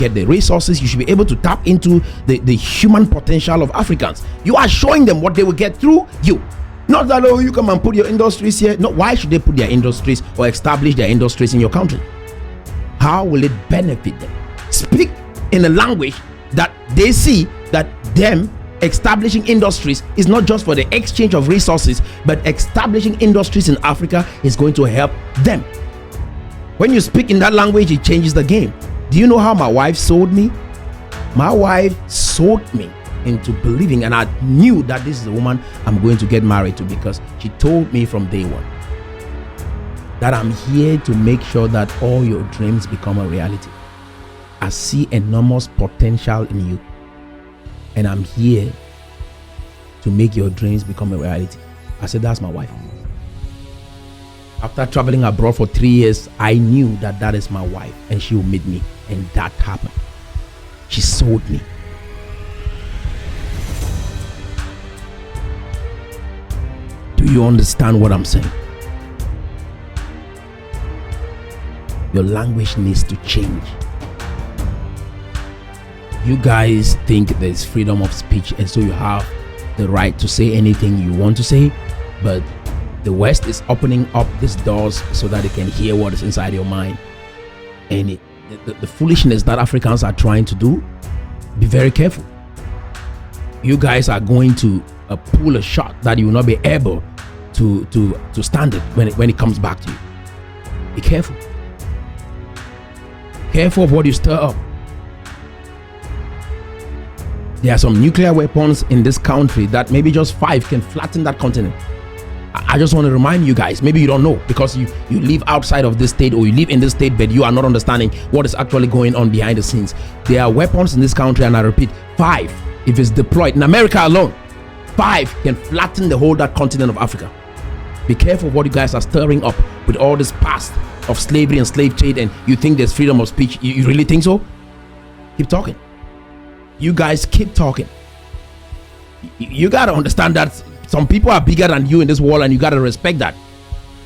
get the resources. You should be able to tap into the human potential of Africans. You are showing them what they will get through you. Not that, oh, you come and put your industries here. No, why should they put their industries or establish their industries in your country? How will it benefit them? Speak in a language that they see that them establishing industries is not just for the exchange of resources, but establishing industries in Africa is going to help them. When you speak in that language, it changes the game. Do you know how my wife sold me? My wife sold me into believing, and I knew that this is the woman I'm going to get married to, because she told me from day one that I'm here to make sure that all your dreams become a reality. I see enormous potential in you, and I'm here to make your dreams become a reality. I said, that's my wife. After traveling abroad for 3 years, I knew that that is my wife and she will meet me, and that happened. She sold me. Do you understand what I'm saying? Your language needs to change. You guys think there's freedom of speech, and so you have the right to say anything you want to say, but the West is opening up these doors so that they can hear what is inside your mind. And the foolishness that Africans are trying to do, be very careful. You guys are going to pull a shot that you will not be able to stand it when it comes back to you. Be careful. Careful of what you stir up. There are some nuclear weapons in this country that maybe just 5 can flatten that continent. I just want to remind you guys, maybe you don't know because you live outside of this state, or you live in this state but you are not understanding what is actually going on behind the scenes. There are weapons in this country, and I repeat, 5, if it's deployed in America alone, 5 can flatten the whole that continent of Africa. Be careful what you guys are stirring up with all this past of slavery and slave trade, and you think there's freedom of speech. You really think so? Keep talking. You guys keep talking. You got to understand that some people are bigger than you in this world, and you got to respect that.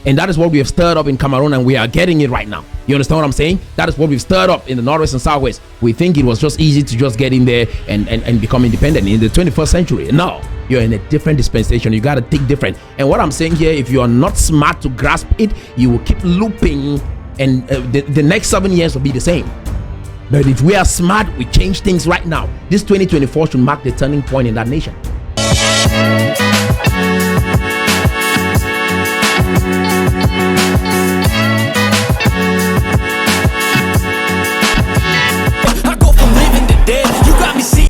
And that is what we have stirred up in Cameroon, and we are getting it right now. You understand what I'm saying? That is what we've stirred up in the Northwest and Southwest. We think it was just easy to just get in there and become independent in the 21st century. No, you're in a different dispensation. You got to think different. And what I'm saying here, if you are not smart to grasp it, you will keep looping, and the next 7 years will be the same. But if we are smart, we change things right now. This 2024 should mark the turning point in that nation.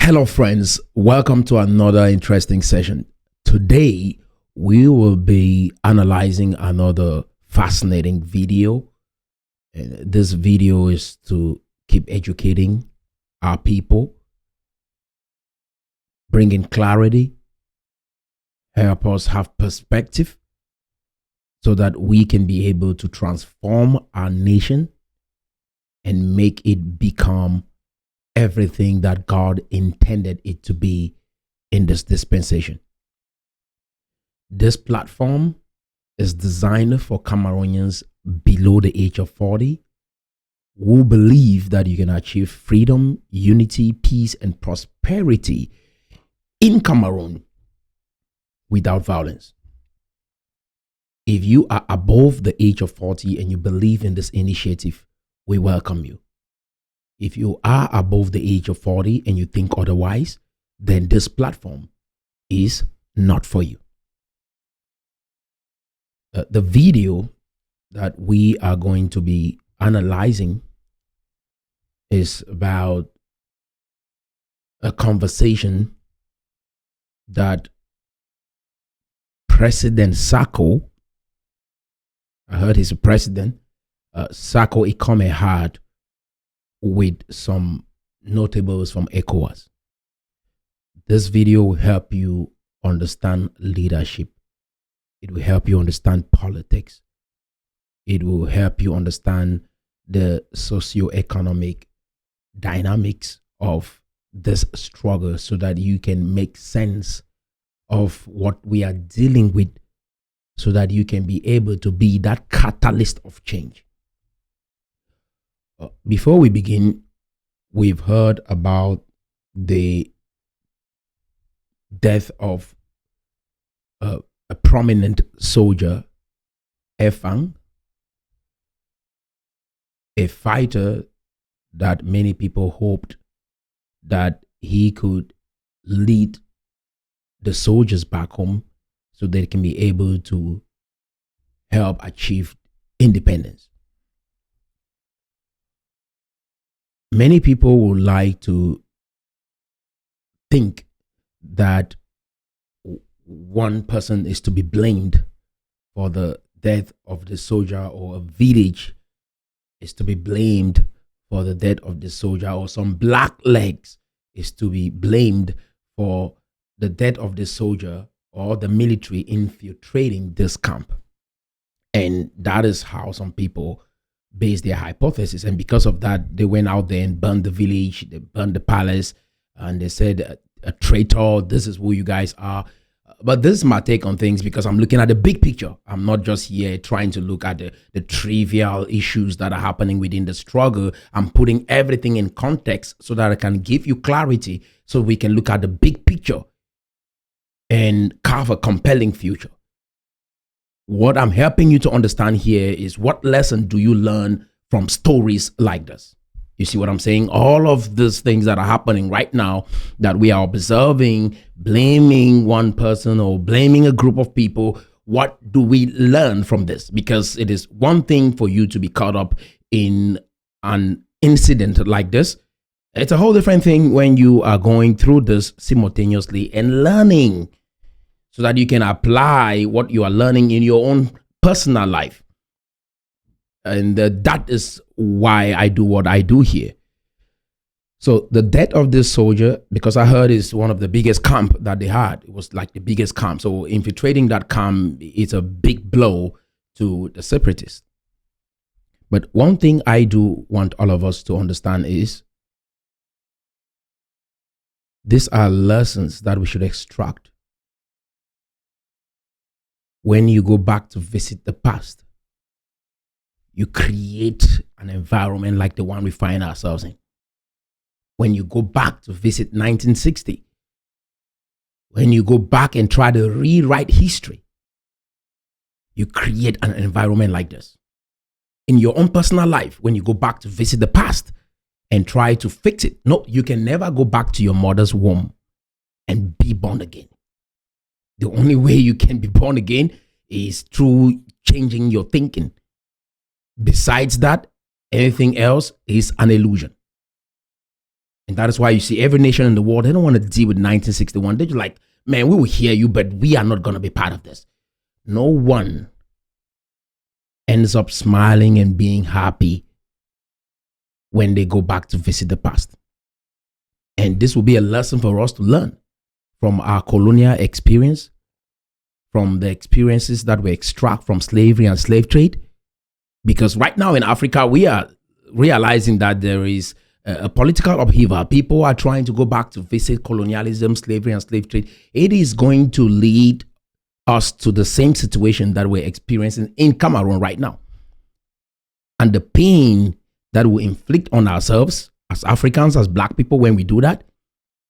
Hello friends, welcome to another interesting session. Today we will be analyzing another fascinating video. This video is to keep educating our people, bringing clarity, help us have perspective so that we can be able to transform our nation and make it become everything that God intended it to be in this dispensation. This platform is designed for Cameroonians below the age of 40 who believe that you can achieve freedom, unity, peace, and prosperity in Cameroon without violence. If you are above the age of 40 and you believe in this initiative, we welcome you. If you are above the age of 40 and you think otherwise, then this platform is not for you. The video that we are going to be analyzing is about a conversation that President Sako, I heard he's a president, Sako Ikome had with some notables from ECOWAS. This video will help you understand leadership. It will help you understand politics. It will help you understand the socio-economic dynamics of this struggle so that you can make sense of what we are dealing with, so that you can be able to be that catalyst of change. Before we begin, we've heard about the death of a prominent soldier, Efang, a fighter that many people hoped that he could lead the soldiers back home so they can be able to help achieve independence. Many people would like to think that one person is to be blamed for the death of the soldier, or a village is to be blamed for the death of the soldier, or some black legs is to be blamed for the death of the soldier, or the military infiltrating this camp. And that is how some people base their hypothesis. And because of that, they went out there and burned the village, they burned the palace, and they said, a traitor, this is who you guys are. But this is my take on things, because I'm looking at the big picture. I'm not just here trying to look at the trivial issues that are happening within the struggle. I'm putting everything in context so that I can give you clarity, so we can look at the big picture and carve a compelling future. What I'm helping you to understand here is, what lesson do you learn from stories like this? You see what I'm saying? All of these things that are happening right now that we are observing, blaming one person or blaming a group of people, what do we learn from this? Because it is one thing for you to be caught up in an incident like this. It's a whole different thing when you are going through this simultaneously and learning, so that you can apply what you are learning in your own personal life. And that is why I do what I do here. So the death of this soldier, because I heard is one of the biggest camp that they had. It was like the biggest camp. So infiltrating that camp is a big blow to the separatists. But one thing I do want all of us to understand is, these are lessons that we should extract when you go back to visit the past. You create an environment like the one we find ourselves in. When you go back to visit 1960, when you go back and try to rewrite history, you create an environment like this. In your own personal life, when you go back to visit the past and try to fix it, no, you can never go back to your mother's womb and be born again. The only way you can be born again is through changing your thinking. Besides that, anything else is an illusion. And that is why you see every nation in the world, they don't want to deal with 1961. They're just like, man, we will hear you, but we are not going to be part of this. No one ends up smiling and being happy when they go back to visit the past. And this will be a lesson for us to learn from our colonial experience, from the experiences that we extract from slavery and slave trade. Because right now in Africa, we are realizing that there is a political upheaval. People are trying to go back to visit colonialism, slavery, and slave trade. It is going to lead us to the same situation that we're experiencing in Cameroon right now. And the pain that we inflict on ourselves as Africans, as Black people, when we do that,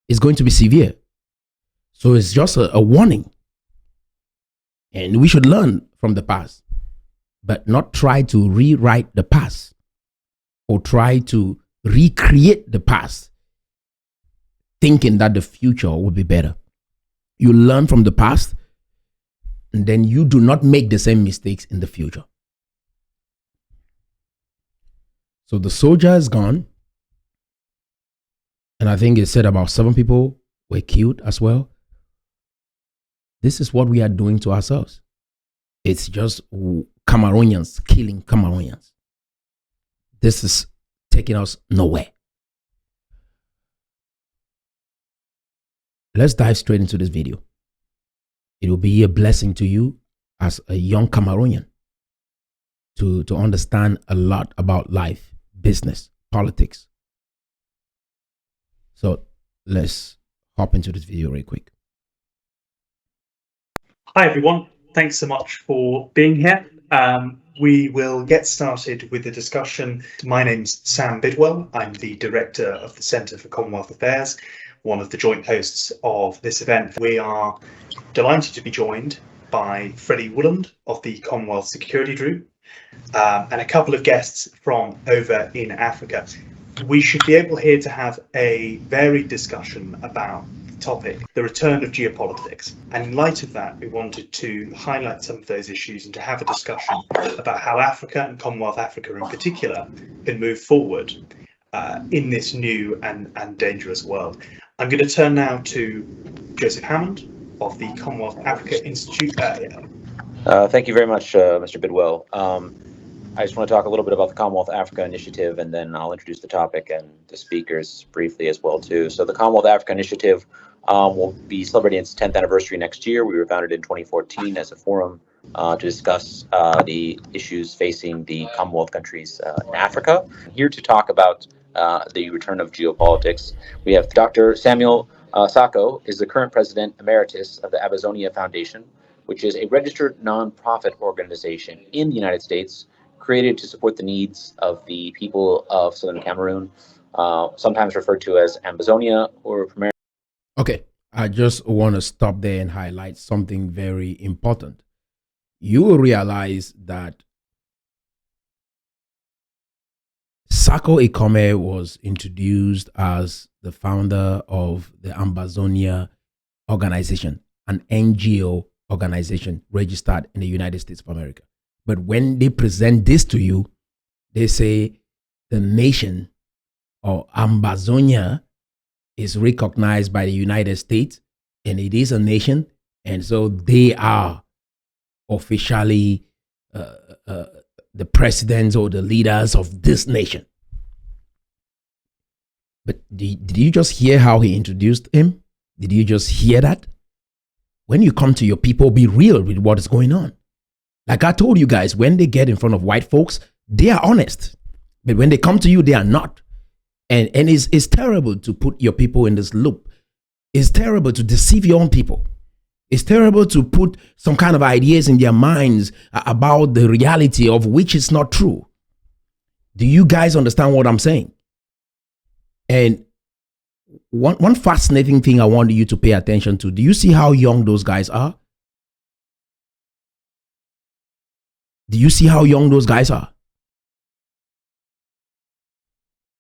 is going to be severe. So it's just a warning. And we should learn from the past, but not try to rewrite the past or try to recreate the past, thinking that the future will be better. You learn from the past, and then you do not make the same mistakes in the future. So the soldier is gone. And I think it said about 7 people were killed as well. This is what we are doing to ourselves. It's just Cameroonians killing Cameroonians. This is taking us nowhere. Let's dive straight into this video. It will be a blessing to you as a young Cameroonian to understand a lot about life, business, politics. So let's hop into this video real quick. Hi everyone, thanks so much for being here. We will get started with the discussion. My name's Sam Bidwell. I'm the Director of the Centre for Commonwealth Affairs, one of the joint hosts of this event. We are delighted to be joined by Freddie Woodland of the Commonwealth Security Group and a couple of guests from over in Africa. We should be able here to have a varied discussion about the topic, the return of geopolitics. And in light of that, we wanted to highlight some of those issues and to have a discussion about how Africa and Commonwealth Africa in particular can move forward in this new and dangerous world. I'm going to turn now to Joseph Hammond of the Commonwealth Africa Institute. Thank you very much, Mr. Bidwell. I just want to talk a little bit about the Commonwealth Africa Initiative, and then I'll introduce the topic and the speakers briefly as well, too. So the Commonwealth Africa Initiative will be celebrating its 10th anniversary next year. We were founded in 2014 as a forum to discuss the issues facing the Commonwealth countries in Africa. Here to talk about the return of geopolitics, we have Dr. Samuel Sako, is the current president emeritus of the Ambazonia Foundation, which is a registered nonprofit organization in the United States created to support the needs of the people of southern Cameroon, sometimes referred to as Ambazonia or primarily. Okay, I just want to stop there and highlight something very important. You will realize that Sako Ikome was introduced as the founder of the Ambazonia organization, an NGO organization registered in the United States of America. But when they present this to you, they say the nation or Ambazonia is recognized by the United States and it is a nation. And so they are officially the presidents or the leaders of this nation. But did you just hear how he introduced him? Did you just hear that? When you come to your people, be real with what is going on. Like I told you guys, when they get in front of white folks, they are honest. But when they come to you, they are not. And it's terrible to put your people in this loop. It's terrible to deceive your own people. It's terrible to put some kind of ideas in their minds about the reality of which is not true. Do you guys understand what I'm saying? And one fascinating thing I want you to pay attention to. Do you see how young those guys are? Do you see how young those guys are?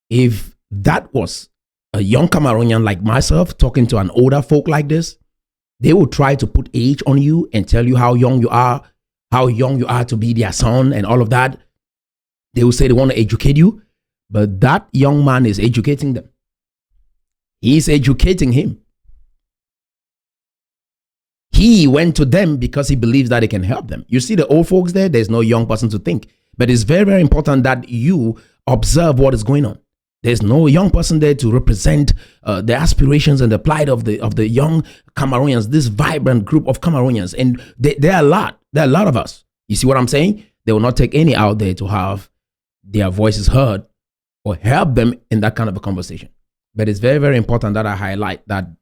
If that was a young Cameroonian like myself talking to an older folk like this, they will try to put age on you and tell you how young you are to be their son and all of that. They will say they want to educate you, but that young man is educating them. He's educating him. He went to them because he believes that it can help them. You see the old folks there, there's no young person to think. But it's very, very important that you observe what is going on. There's no young person there to represent the aspirations and the plight of the young Cameroonians, this vibrant group of Cameroonians. And there are a lot. There are a lot of us. You see what I'm saying? They will not take any out there to have their voices heard or help them in that kind of a conversation. But it's very, very important that I highlight that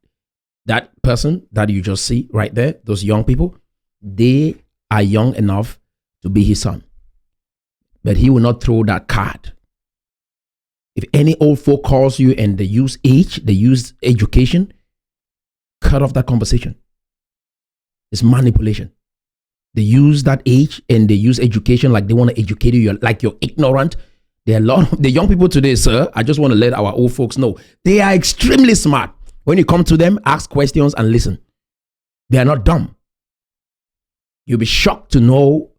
person that you just see right there, those young people, they are young enough to be his son. But he will not throw that card. If any old folk calls you and they use age, they use education, cut off that conversation. It's manipulation. They use that age and they use education like they want to educate you, like you're ignorant. There are a lot of the young people today, sir. I just want to let our old folks know they are extremely smart. When you come to them, ask questions and listen. They are not dumb. You'll be shocked to know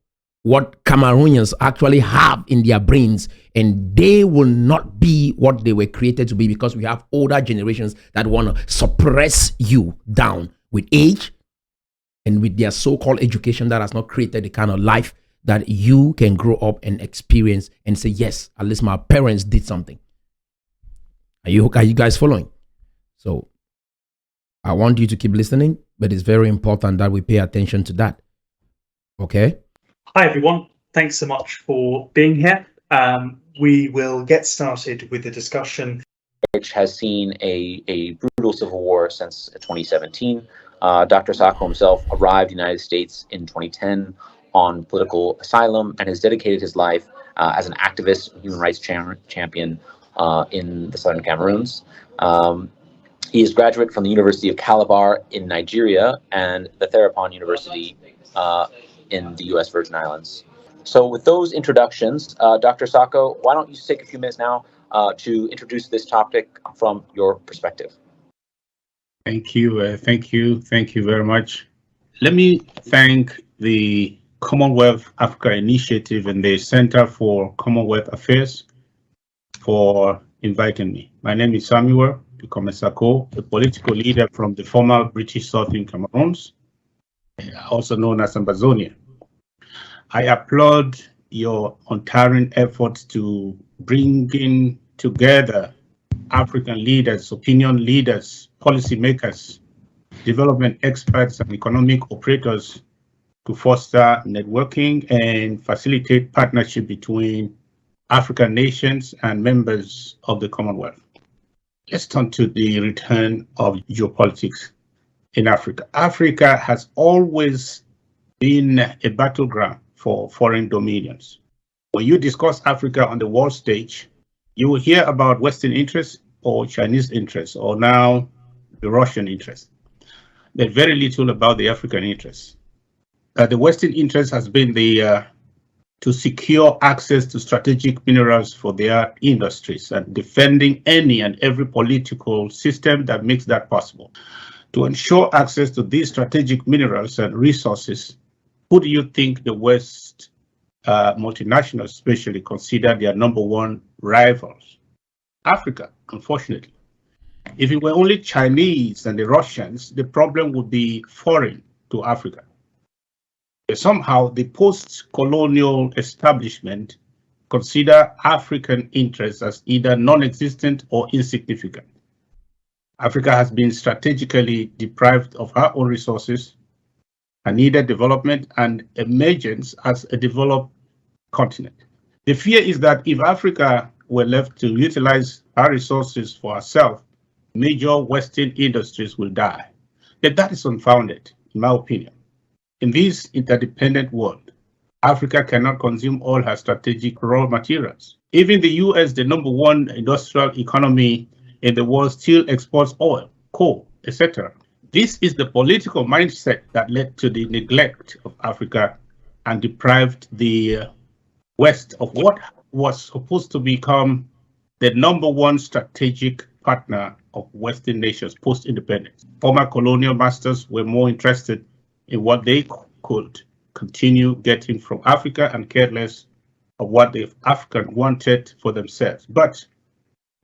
what Cameroonians actually have in their brains, and they will not be what they were created to be because we have older generations that want to suppress you down with age and with their so-called education that has not created the kind of life that you can grow up and experience and say, yes, at least my parents did something. Are you guys following? So I want you to keep listening, but it's very important that we pay attention to that. Okay? Hi, everyone. Thanks so much for being here. We will get started with the discussion. Which has seen a brutal civil war since 2017. Dr. Sako himself arrived in the United States in 2010 on political asylum and has dedicated his life as an activist and human rights champion in the southern Cameroons. He is a graduate from the University of Calabar in Nigeria and the Theropon University in the U.S. Virgin Islands. So with those introductions, Dr. Sako, why don't you take a few minutes now to introduce this topic from your perspective? Thank you. Thank you very much. Let me thank the Commonwealth Africa Initiative and the Center for Commonwealth Affairs for inviting me. My name is Samuel Sako, a political leader from the former British Southern Cameroons, also known as Ambazonia. I applaud your untiring efforts to bringing together African leaders, opinion leaders, policymakers, development experts, and economic operators to foster networking and facilitate partnership between African nations and members of the Commonwealth. Let's turn to the return of geopolitics in Africa. Africa has always been a battleground for foreign dominions. When you discuss Africa on the world stage, you will hear about Western interests or Chinese interests, or now the Russian interests. There's very little about the African interests. The Western interest has been to secure access to strategic minerals for their industries and defending any and every political system that makes that possible. To ensure access to these strategic minerals and resources, who do you think the West multinationals especially consider their number one rivals? Africa, unfortunately. If it were only Chinese and the Russians, the problem would be foreign to Africa. But somehow the post-colonial establishment consider African interests as either non-existent or insignificant. Africa has been strategically deprived of her own resources and needed development and emergence as a developed continent. The fear is that if Africa were left to utilize our resources for herself, major Western industries will die. Yet that is unfounded, in my opinion. In this interdependent world, Africa cannot consume all her strategic raw materials. Even the US, the number one industrial economy in the world, still exports oil, coal, etc. This is the political mindset that led to the neglect of Africa and deprived the West of what was supposed to become the number one strategic partner of Western nations post-independence. Former colonial masters were more interested in what they could continue getting from Africa and cared less of what the African wanted for themselves. But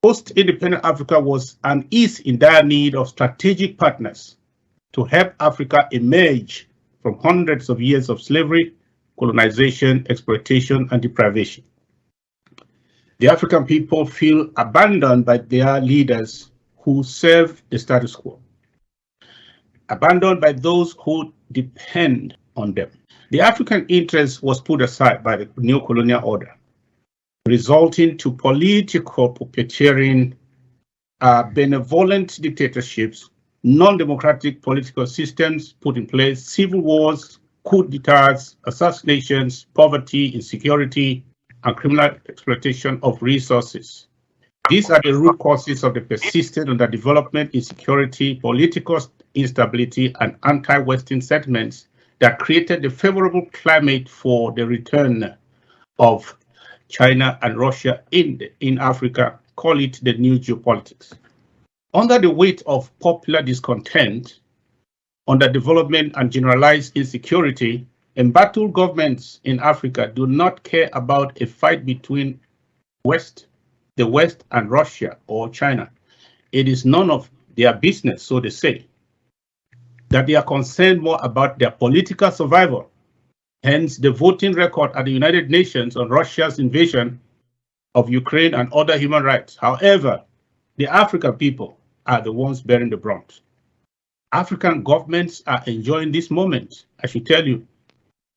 post-independent Africa was and is in dire need of strategic partners to help Africa emerge from hundreds of years of slavery, colonization, exploitation, and deprivation. The African people feel abandoned by their leaders who serve the status quo, abandoned by those who depend on them. The African interest was put aside by the neo-colonial order, resulting to political puppeteering, benevolent dictatorships, non-democratic political systems put in place, civil wars, coup d'etats, assassinations, poverty, insecurity, and criminal exploitation of resources. These are the root causes of the persistent underdevelopment, insecurity, political instability, and anti-Western sentiments that created the favorable climate for the return of China and Russia in Africa. Call it the new geopolitics. Under the weight of popular discontent, underdevelopment, and generalized insecurity, embattled governments in Africa do not care about a fight between the West and Russia or China. It is none of their business, so they say, that they are concerned more about their political survival. Hence, the voting record at the United Nations on Russia's invasion of Ukraine and other human rights. However, the African people are the ones bearing the brunt. African governments are enjoying this moment. I should tell you,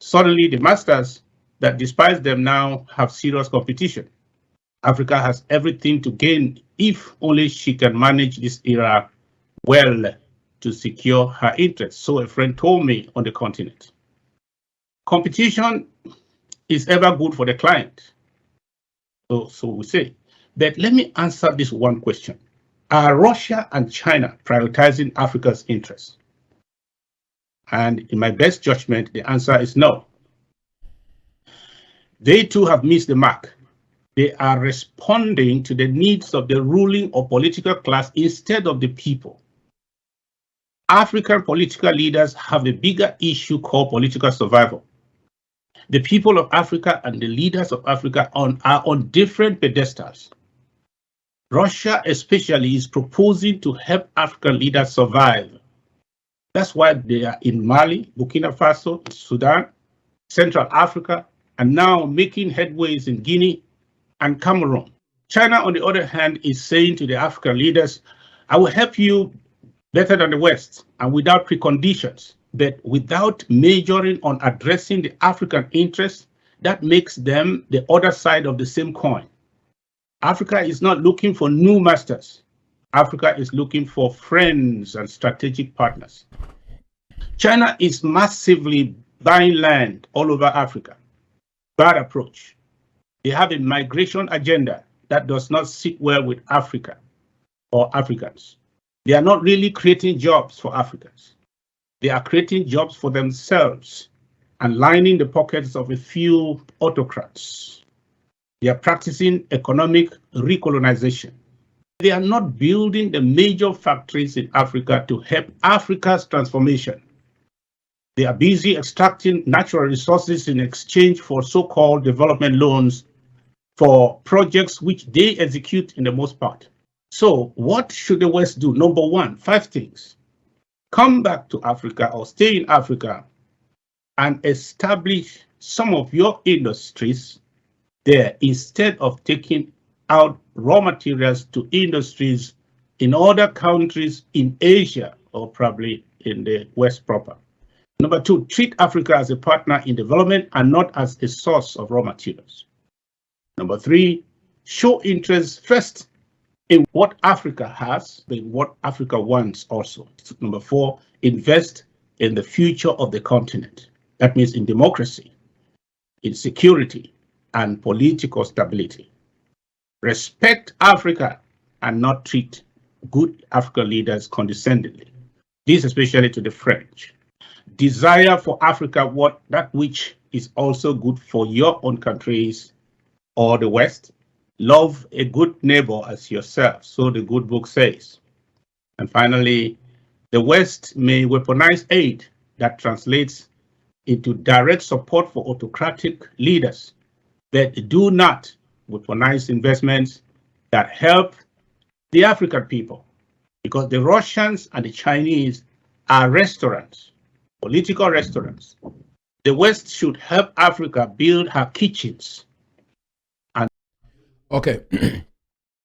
suddenly the masters that despise them now have serious competition. Africa has everything to gain if only she can manage this era well to secure her interests. So a friend told me on the continent. Competition is ever good for the client. So we say. But let me answer this one question. Are Russia and China prioritizing Africa's interests? And in my best judgment, the answer is no. They too have missed the mark. They are responding to the needs of the ruling or political class instead of the people. African political leaders have a bigger issue called political survival. The people of Africa and the leaders of Africa are on different pedestals. Russia especially is proposing to help African leaders survive. That's why they are in Mali, Burkina Faso, Sudan, Central Africa, and now making headways in Guinea and Cameroon. China, on the other hand, is saying to the African leaders, I will help you better than the West and without preconditions, but without majoring on addressing the African interests. That makes them the other side of the same coin. Africa is not looking for new masters. Africa is looking for friends and strategic partners. China is massively buying land all over Africa. Bad approach. They have a migration agenda that does not sit well with Africa or Africans. They are not really creating jobs for Africans. They are creating jobs for themselves and lining the pockets of a few autocrats. They are practicing economic recolonization. They are not building the major factories in Africa to help Africa's transformation. They are busy extracting natural resources in exchange for so-called development loans for projects which they execute in the most part. So what should the West do? Number one, 5 things. Come back to Africa or stay in Africa and establish some of your industries there instead of taking out raw materials to industries in other countries in Asia or probably in the West proper. Number 2, treat Africa as a partner in development and not as a source of raw materials. Number 3, show interest first in what Africa has, but what Africa wants also. Number 4, invest in the future of the continent. That means in democracy, in security, and political stability. Respect Africa and not treat good African leaders condescendingly. This especially to the French. Desire for Africa that which is also good for your own countries or the West. Love a good neighbor as yourself, so the good book says. And finally, the West may weaponize aid that translates into direct support for autocratic leaders, but do not weaponize investments that help the African people, because the Russians and the Chinese are restaurants, political restaurants. The West should help Africa build her kitchens. Okay.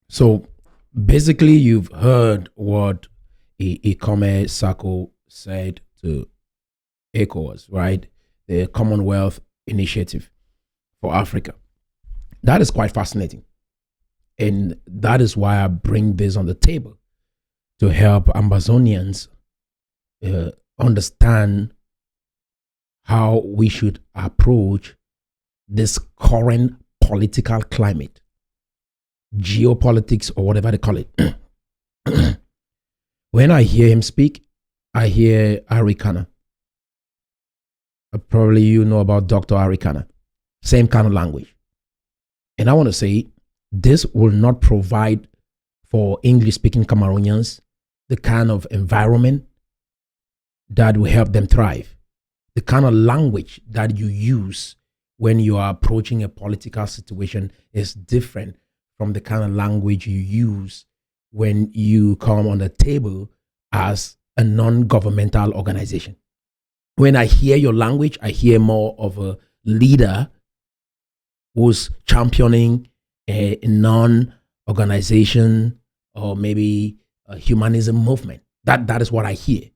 So basically, you've heard what Ikome Sako said to ECOWAS, right? The Commonwealth Initiative for Africa. That is quite fascinating. And that is why I bring this on the table, to help Ambazonians understand how we should approach this current political climate, geopolitics, or whatever they call it. When I hear him speak, I hear Arikana. Probably you know about Dr. Arikana. Same kind of language. And I want to say, this will not provide for English-speaking Cameroonians the kind of environment that will help them thrive. The kind of language that you use when you are approaching a political situation is different from the kind of language you use when you come on the table as a non-governmental organization. When I hear your language, I hear more of a leader who's championing a non-organization or maybe a humanism movement. That is what I hear.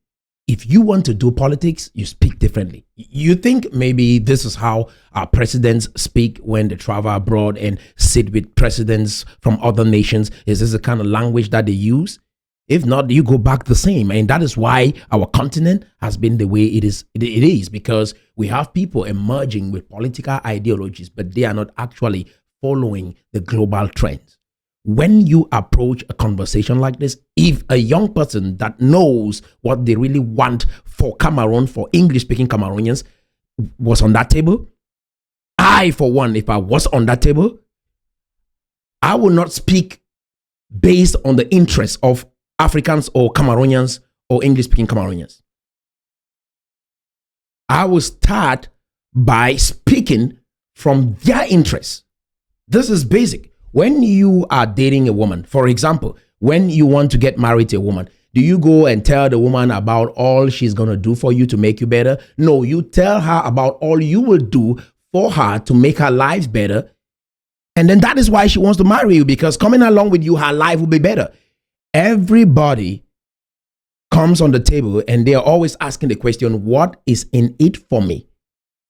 If you want to do politics, you speak differently. You think maybe this is how our presidents speak when they travel abroad and sit with presidents from other nations? Is this the kind of language that they use? If not, you go back the same. And that is why our continent has been the way it is. It is because we have people emerging with political ideologies, but they are not actually following the global trends. When you approach a conversation like this, if a young person that knows what they really want for Cameroon, for English-speaking Cameroonians, was on that table, I, for one, if I was on that table, I would not speak based on the interests of Africans or Cameroonians or English-speaking Cameroonians. I will start by speaking from their interests. This is basic. When you are dating a woman, for example, when you want to get married to a woman, do you go and tell the woman about all she's going to do for you to make you better? No, you tell her about all you will do for her to make her life better. And then that is why she wants to marry you, because coming along with you, her life will be better. Everybody comes on the table and they are always asking the question, what is in it for me?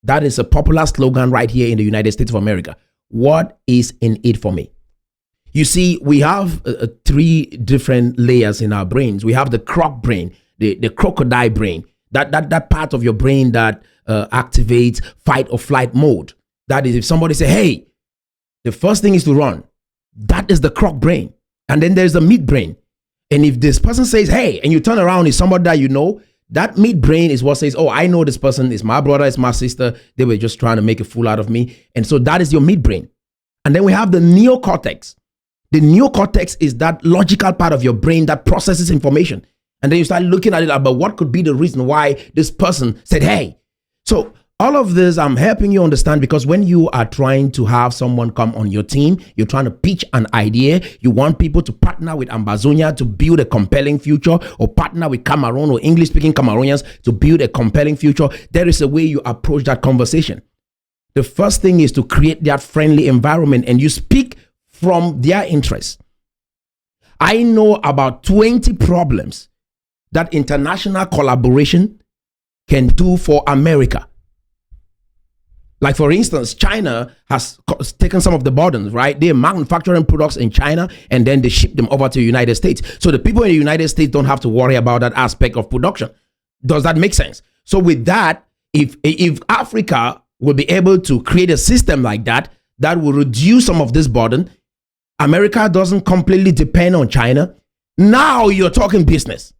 That is a popular slogan right here in the United States of America. What is in it for me? You see, we have 3 different layers in our brains. We have the croc brain, the crocodile brain, that part of your brain that activates fight or flight mode. That is, if somebody say, hey, the first thing is to run. That is the croc brain. And then there's the meat brain. And if this person says, hey, and you turn around, is somebody that you know, that meat brain is what says, oh, I know this person is my brother, is my sister. They were just trying to make a fool out of me. And so that is your meat brain. And then we have the neocortex. The neocortex is that logical part of your brain that processes information. And then you start looking at it about what could be the reason why this person said, hey. So all of this, I'm helping you understand, because when you are trying to have someone come on your team, you're trying to pitch an idea, you want people to partner with Ambazonia to build a compelling future, or partner with Cameroon or English-speaking Cameroonians to build a compelling future, there is a way you approach that conversation. The first thing is to create that friendly environment, and you speak from their interests. I know about 20 problems that international collaboration can do for America. Like, for instance, China has taken some of the burdens, right? They're manufacturing products in China and then they ship them over to the United States. So the people in the United States don't have to worry about that aspect of production. Does that make sense? So with that, if Africa will be able to create a system like that, that will reduce some of this burden, America doesn't completely depend on China. Now you're talking business.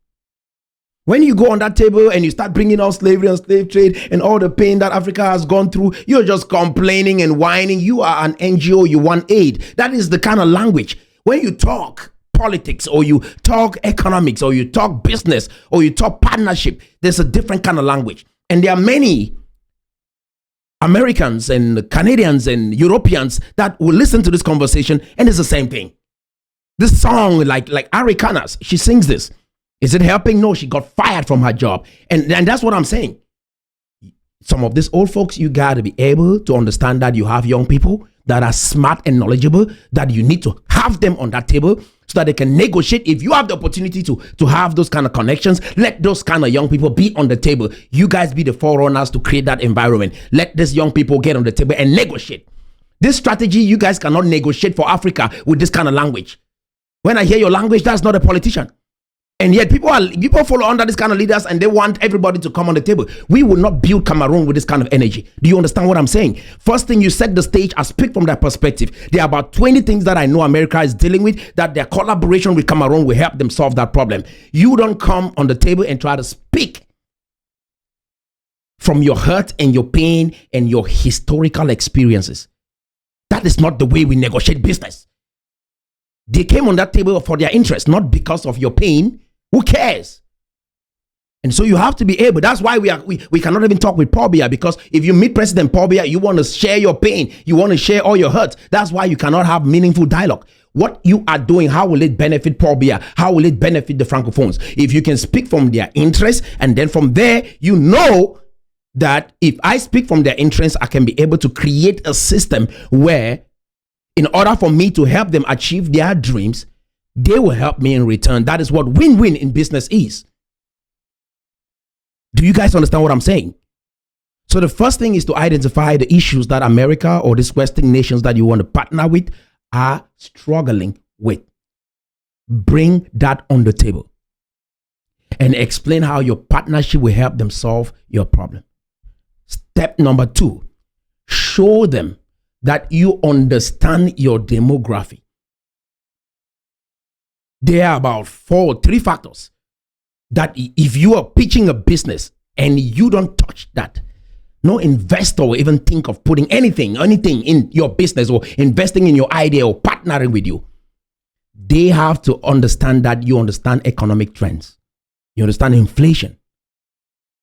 When you go on that table and you start bringing out slavery and slave trade and all the pain that Africa has gone through, you're just complaining and whining. You are an NGO, you want aid. That is the kind of language. When you talk politics, or you talk economics, or you talk business, or you talk partnership, there's a different kind of language. And there are many Americans and Canadians and Europeans that will listen to this conversation, and it's the same thing. This song, like Africanas, she sings this. Is it helping? No, she got fired from her job. And that's what I'm saying. Some of these old folks, you got to be able to understand that you have young people that are smart and knowledgeable, that you need to have them on that table so that they can negotiate. If you have the opportunity to have those kind of connections, let those kind of young people be on the table. You guys be the forerunners to create that environment. Let these young people get on the table and negotiate. This strategy, you guys cannot negotiate for Africa with this kind of language. When I hear your language, that's not a politician. And yet people follow under this kind of leaders, and they want everybody to come on the table. We will not build Cameroon with this kind of energy. Do you understand what I'm saying? First thing, you set the stage. I speak from that perspective. There are about 20 things that I know America is dealing with, that their collaboration with Cameroon will help them solve that problem. You don't come on the table and try to speak from your hurt and your pain and your historical experiences. That is not the way we negotiate business. They came on that table for their interest, not because of your pain. Who cares? And so you have to be able. That's why we cannot even talk with Paul Biya, because if you meet President Paul Biya, you want to share your pain. You want to share all your hurt. That's why you cannot have meaningful dialogue. What you are doing, how will it benefit Paul Biya? How will it benefit the Francophones? If you can speak from their interest, and then from there, you know that if I speak from their interest, I can be able to create a system where, in order for me to help them achieve their dreams, they will help me in return. That is what win-win in business is. Do you guys understand what I'm saying? So the first thing is to identify the issues that America or these Western nations that you want to partner with are struggling with. Bring that on the table and explain how your partnership will help them solve your problem. Step number 2, show them that you understand your demography. There are about 3 factors that if you are pitching a business and you don't touch that, no investor will even think of putting anything in your business or investing in your idea or partnering with you. They have to understand that you understand economic trends. You understand inflation.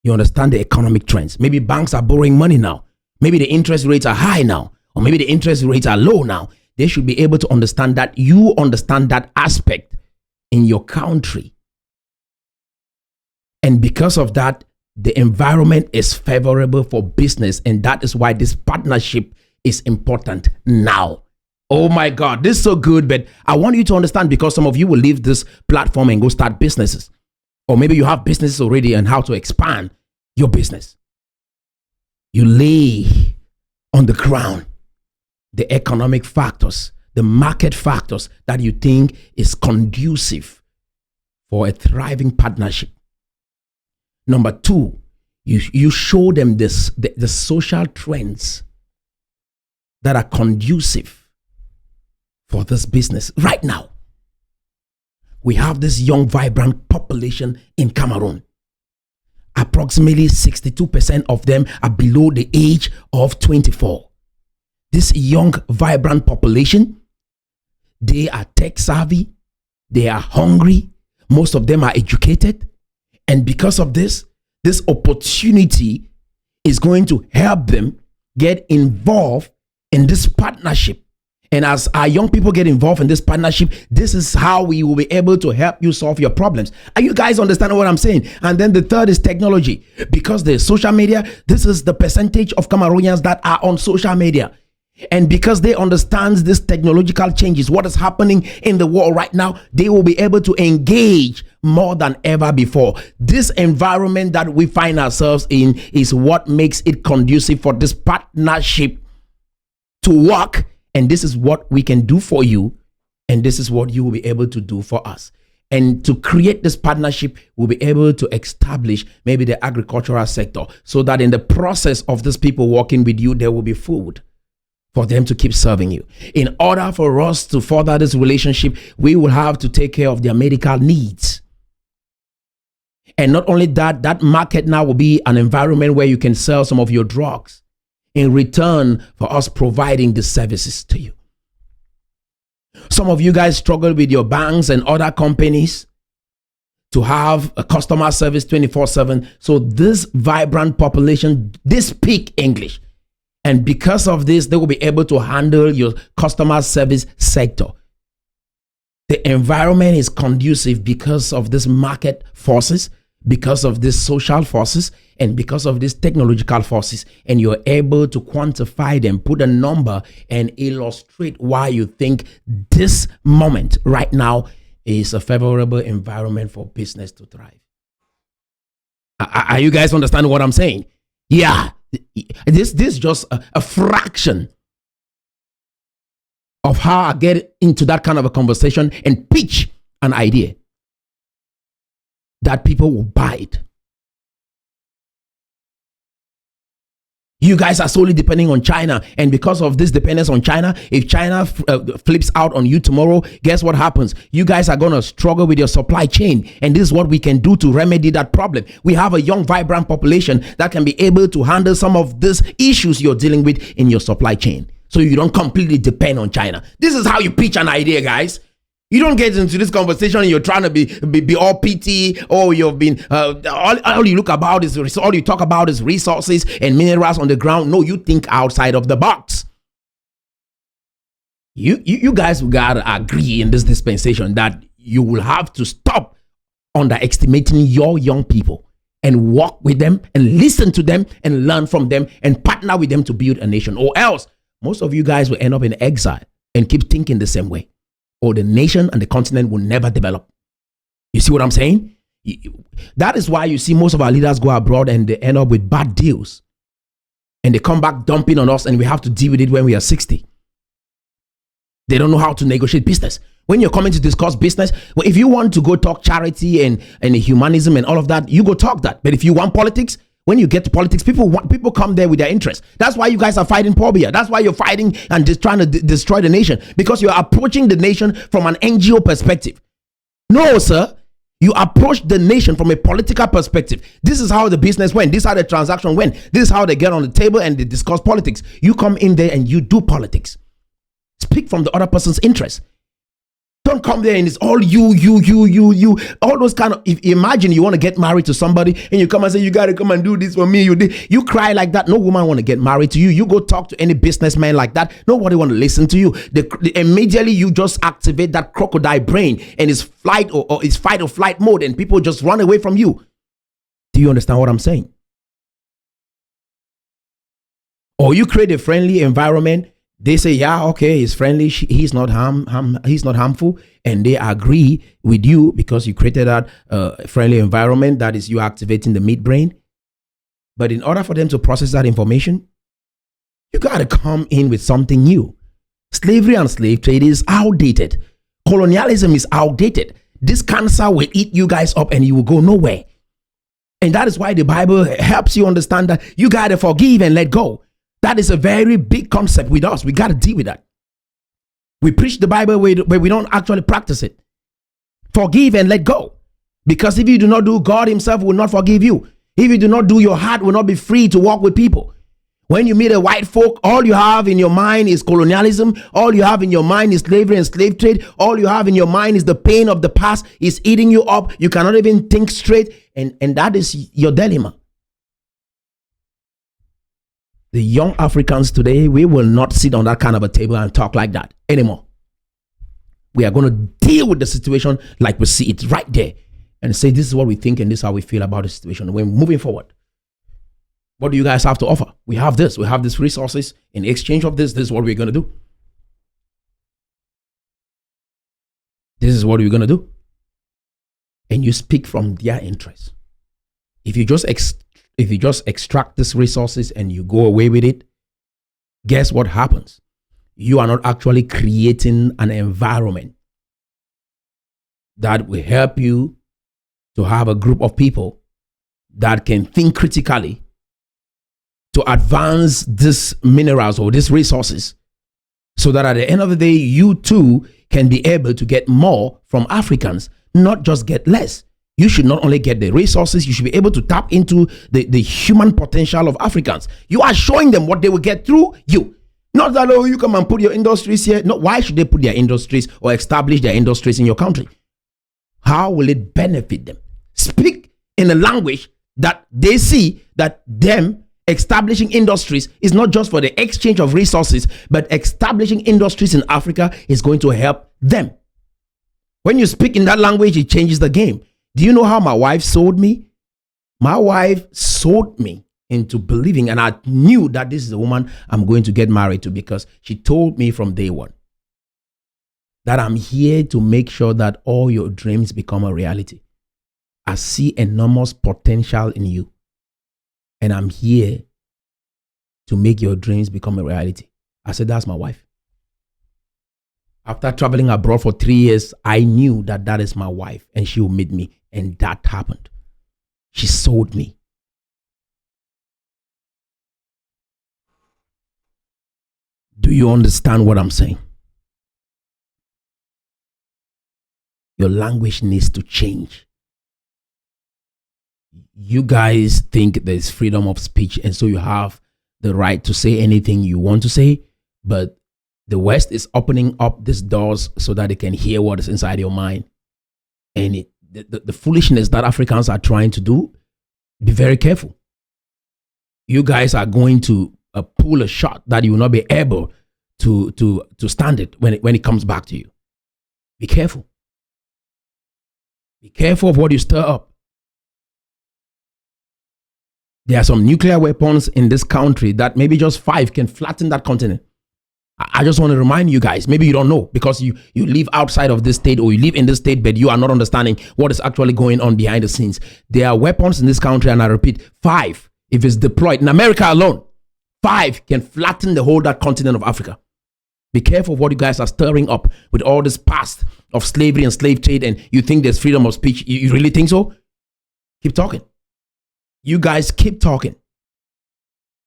You understand the economic trends. Maybe banks are borrowing money now. Maybe the interest rates are high now, or maybe the interest rates are low now. They should be able to understand that you understand that aspect in your country. And because of that, the environment is favorable for business. And that is why this partnership is important now. Oh my God, this is so good. But I want you to understand, because some of you will leave this platform and go start businesses. Or maybe you have businesses already and how to expand your business. You lay on the ground the economic factors, the market factors that you think is conducive for a thriving partnership. Number 2, you show them the social trends that are conducive for this business. Right now, we have this young, vibrant population in Cameroon. Approximately 62% of them are below the age of 24. This young, vibrant population, they are tech savvy, they are hungry, most of them are educated. And because of this opportunity is going to help them get involved in this partnership. And as our young people get involved in this partnership, this is how we will be able to help you solve your problems. Are you guys understanding what I'm saying? And then the third is technology. Because the social media, this is the percentage of Cameroonians that are on social media. And because they understand this technological changes, what is happening in the world right now, they will be able to engage more than ever before. This environment that we find ourselves in is what makes it conducive for this partnership to work. And this is what we can do for you. And this is what you will be able to do for us. And to create this partnership, we'll be able to establish maybe the agricultural sector, so that in the process of these people working with you, there will be food for them to keep serving you. In order for us to further this relationship, we will have to take care of their medical needs. And not only that, that market now will be an environment where you can sell some of your drugs in return for us providing the services to you. Some of you guys struggle with your banks and other companies to have a customer service 24/7. So this vibrant population, they speak English. And because of this, they will be able to handle your customer service sector. The environment is conducive because of this market forces, because of these social forces, and because of these technological forces. And you're able to quantify them, put a number, and illustrate why you think this moment right now is a favorable environment for business to thrive. Are you guys understanding what I'm saying? Yeah. This is just a fraction of how I get into that kind of a conversation and pitch an idea that people will buy it. You guys are solely depending on China, and because of this dependence on China, if China flips out on you tomorrow, guess what happens? You guys are going to struggle with your supply chain, and this is what we can do to remedy that problem. We have a young, vibrant population that can be able to handle some of these issues you're dealing with in your supply chain, so you don't completely depend on China. This is how you pitch an idea, guys. You don't get into this conversation and you're trying to be all pity. Oh, you've been all you talk about is resources and minerals on the ground. No, you think outside of the box. You guys gotta agree in this dispensation that you will have to stop underestimating your young people and walk with them and listen to them and learn from them and partner with them to build a nation. Or else, most of you guys will end up in exile and keep thinking the same way. Or the nation and the continent will never develop. You see what I'm saying? That is why you see most of our leaders go abroad and they end up with bad deals. And they come back dumping on us, and we have to deal with it when we are 60. They don't know how to negotiate business. When you're coming to discuss business, well, if you want to go talk charity and humanism and all of that, you go talk that. But if you want politics, when you get to politics, people come there with their interest. That's why you guys are fighting Pobia. That's why you're fighting and just trying to destroy the nation, because you're approaching the nation from an NGO perspective. No, sir. You approach the nation from a political perspective. This is how the business went. This is how the transaction went. This is how they get on the table and they discuss politics. You come in there and you do politics. Speak from the other person's interest. Don't come there and it's all you, all those kind of, if imagine you want to get married to somebody and you come and say, you got to come and do this for me. You cry like that. No woman want to get married to you. You go talk to any businessman like that. Nobody want to listen to you. Immediately you just activate that crocodile brain and it's flight or it's fight or flight mode and people just run away from you. Do you understand what I'm saying? Or you create a friendly environment. They say, yeah, okay, he's friendly. He's not he's not harmful, and they agree with you because you created that friendly environment. That is, you activating the midbrain. But in order for them to process that information, you got to come in with something new. Slavery and slave trade is outdated. Colonialism is outdated. This cancer will eat you guys up, and you will go nowhere. And that is why the Bible helps you understand that you got to forgive and let go. That is a very big concept with us. We got to deal with that. We preach the Bible but we don't actually practice it. Forgive and let go. Because if you do not do, God himself will not forgive you. If you do not do, your heart will not be free to walk with people. When you meet a white folk, all you have in your mind is colonialism. All you have in your mind is slavery and slave trade. All you have in your mind is the pain of the past is eating you up. You cannot even think straight. And that is your dilemma. The young Africans today, we will not sit on that kind of a table and talk like that anymore. We are going to deal with the situation like we see it right there and say, this is what we think and this is how we feel about the situation. We're moving forward. What do you guys have to offer? We have this. We have these resources. In exchange of this is what we're going to do. This is what we're going to do. And you speak from their interests. If you just extract these resources and you go away with it, guess what happens? You are not actually creating an environment that will help you to have a group of people that can think critically to advance these minerals or these resources so that at the end of the day, you too can be able to get more from Africans, not just get less. You should not only get the resources, you should be able to tap into the human potential of Africans. You are showing them what they will get through you. Not that, oh, you come and put your industries here. No, why should they put their industries or establish their industries in your country? How will it benefit them? Speak in a language that they see that them establishing industries is not just for the exchange of resources, but establishing industries in Africa is going to help them. When you speak in that language, it changes the game. Do you know how my wife sold me? My wife sold me into believing, and I knew that this is the woman I'm going to get married to because she told me from day one that I'm here to make sure that all your dreams become a reality. I see enormous potential in you, and I'm here to make your dreams become a reality. I said, that's my wife. After traveling abroad for 3 years, I knew that that is my wife and she will meet me. And that happened. She sold me. Do you understand what I'm saying? Your language needs to change. You guys think there's freedom of speech and so you have the right to say anything you want to say, but the West is opening up these doors so that they can hear what is inside your mind. And the foolishness that Africans are trying to do, be very careful. You guys are going to pull a shot that you will not be able to stand it when it comes back to you. Be careful. Be careful of what you stir up. There are some nuclear weapons in this country that maybe just 5 can flatten that continent. I just want to remind you guys, maybe you don't know because you live outside of this state or you live in this state, but you are not understanding what is actually going on behind the scenes. There are weapons in this country, and I repeat, 5, if it's deployed in America alone, 5 can flatten the whole that continent of Africa. Be careful of what you guys are stirring up with all this past of slavery and slave trade, and you think there's freedom of speech. You really think so? Keep talking. You guys keep talking.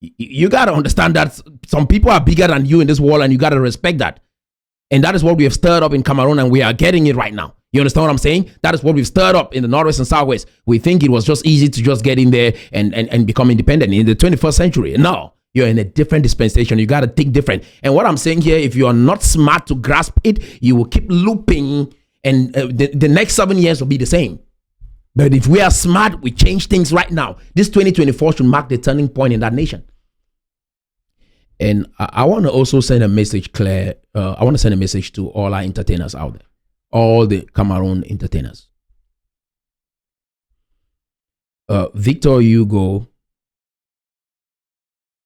You got to understand that some people are bigger than you in this world, and you got to respect that. And that is what we have stirred up in Cameroon, and we are getting it right now. You understand what I'm saying? That is what we've stirred up in the Northwest and Southwest. We think it was just easy to just get in there and become independent in the 21st century. No, you're in a different dispensation. You got to think different. And what I'm saying here, if you are not smart to grasp it, you will keep looping, and the next 7 years will be the same. But if we are smart, we change things right now. This 2024 should mark the turning point in that nation. And I want to also send a message, Claire. I want to send a message to all our entertainers out there, all the Cameroon entertainers. Victor Hugo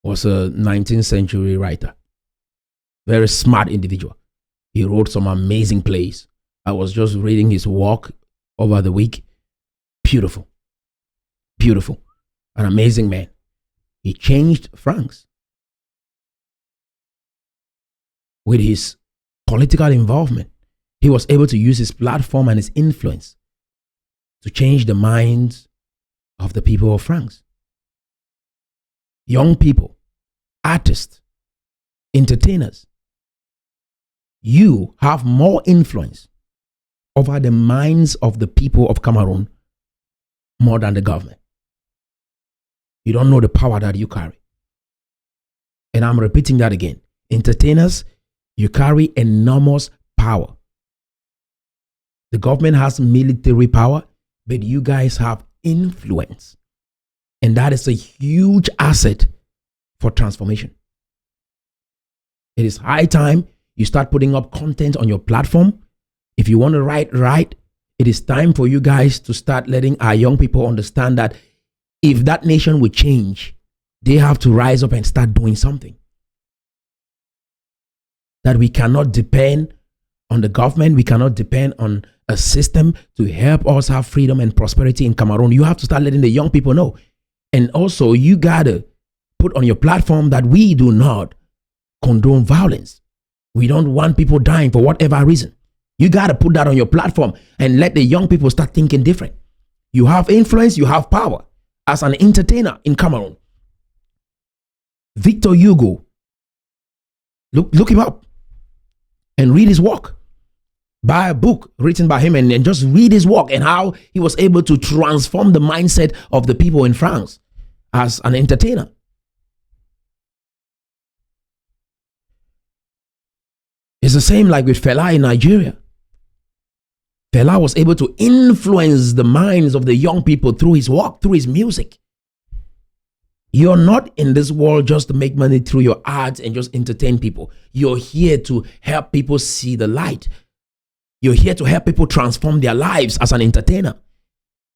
was a 19th century writer, very smart individual. He wrote some amazing plays. I was just reading his work over the week. Beautiful, beautiful, an amazing man. He changed France. With his political involvement, he was able to use his platform and his influence to change the minds of the people of France. Young people, artists, entertainers, you have more influence over the minds of the people of Cameroon more than the government. You don't know the power that you carry. And I'm repeating that again. Entertainers, you carry enormous power. The government has military power, but you guys have influence. And that is a huge asset for transformation. It is high time you start putting up content on your platform. If you want to write right, it is time for you guys to start letting our young people understand that if that nation will change, they have to rise up and start doing something. That we cannot depend on the government. We cannot depend on a system to help us have freedom and prosperity in Cameroon. You have to start letting the young people know. And also, you got to put on your platform that we do not condone violence. We don't want people dying for whatever reason. You got to put that on your platform and let the young people start thinking different. You have influence, you have power as an entertainer in Cameroon. Victor Hugo, look him up and read his work. Buy a book written by him and just read his work and how he was able to transform the mindset of the people in France as an entertainer. It's the same like with Fela in Nigeria. Fela was able to influence the minds of the young people through his work, through his music. You're not in this world just to make money through your arts and just entertain people. You're here to help people see the light. You're here to help people transform their lives as an entertainer.